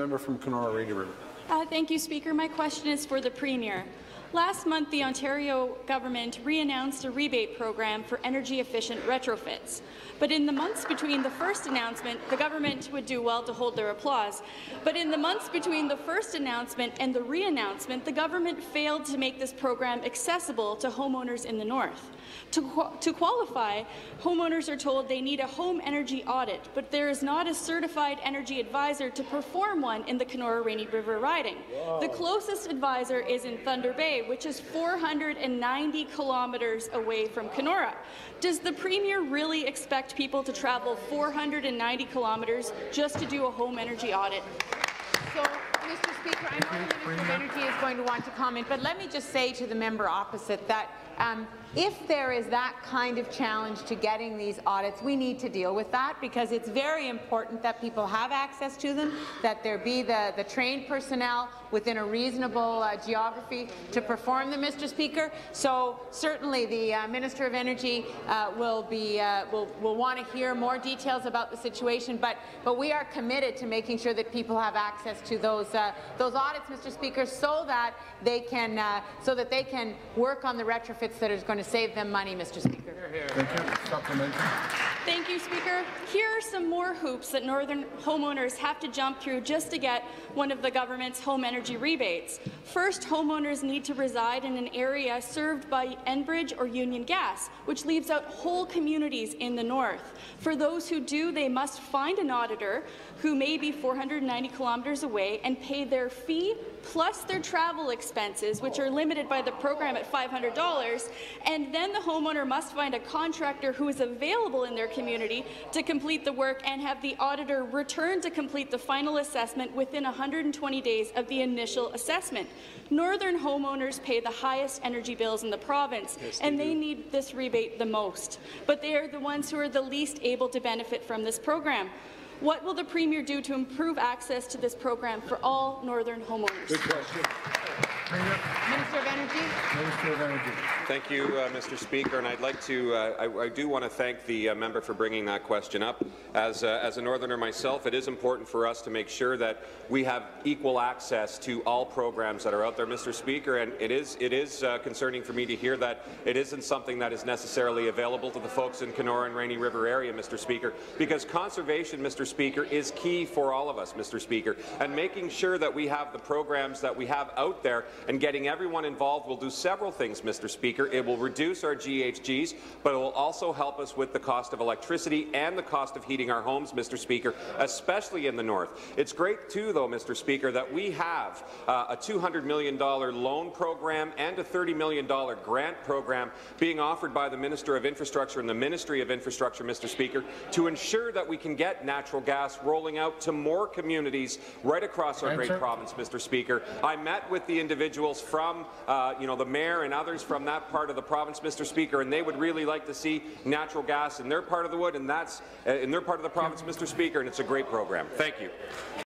member from Kenora-Rainy River. Thank you, Speaker. My question is for the Premier. Last month, the Ontario government re-announced a rebate program for energy-efficient retrofits. But in the months between the first announcement, the government would do well to hold their applause. But in the months between the first announcement and the re-announcement, the government failed to make this program accessible to homeowners in the north. To qualify, homeowners are told they need a home energy audit, but there is not a certified energy advisor to perform one in the Kenora-Rainy River riding. Wow. The closest advisor is in Thunder Bay, which is 490 kilometres away from Kenora. Does the Premier really expect people to travel 490 kilometres just to do a home energy audit? So, Mr. Speaker, I know the Minister of Energy is going to want to comment, but let me just say to the member opposite that if there is that kind of challenge to getting these audits, we need to deal with that, because it's very important that people have access to them, that there be the trained personnel within a reasonable geography to perform them, Mr. Speaker. So certainly the Minister of Energy will want to hear more details about the situation, but we are committed to making sure that people have access to those audits, Mr. Speaker, so that they can work on the retrofits that is going to save them money, Mr. Speaker. Thank you. Supplementary. Thank you, Speaker. Here are some more hoops that northern homeowners have to jump through just to get one of the government's home energy rebates. First, homeowners need to reside in an area served by Enbridge or Union Gas, which leaves out whole communities in the north. For those who do, they must find an auditor who may be 490 kilometres away and pay their fee plus their travel expenses, which are limited by the program at $500, and then the homeowner must find a contractor who is available in their community to complete the work and have the auditor return to complete the final assessment within 120 days of the initial assessment. Northern homeowners pay the highest energy bills in the province, and they need this rebate the most, but they are the ones who are the least able to benefit from this program. What will the Premier do to improve access to this program for all northern homeowners? Good question. Minister of Energy. Minister of Energy. Thank you, Mr. Speaker, and I'd like to. I do want to thank the member for bringing that question up. As a northerner myself, it is important for us to make sure that we have equal access to all programs that are out there, Mr. Speaker. And it is concerning for me to hear that it isn't something that is necessarily available to the folks in Kenora and Rainy River area, Mr. Speaker, because conservation, Mr. Speaker, is key for all of us, Mr. Speaker, and making sure that we have the programs that we have out there and getting everyone involved will do several things, Mr. Speaker. It will reduce our GHGs, but it will also help us with the cost of electricity and the cost of heating our homes, Mr. Speaker, especially in the north. It's great, too, though, Mr. Speaker, that we have a $200 million loan program and a $30 million grant program being offered by the Minister of Infrastructure and the Ministry of Infrastructure, Mr. Speaker, to ensure that we can get natural gas rolling out to more communities right across our great province, Mr. Speaker. I met with the individuals from, the mayor and others from that part of the province, Mr. Speaker, and they would really like to see natural gas in their part of the wood, and that's in their part of the province, Mr. Speaker, and it's a great program. Thank you.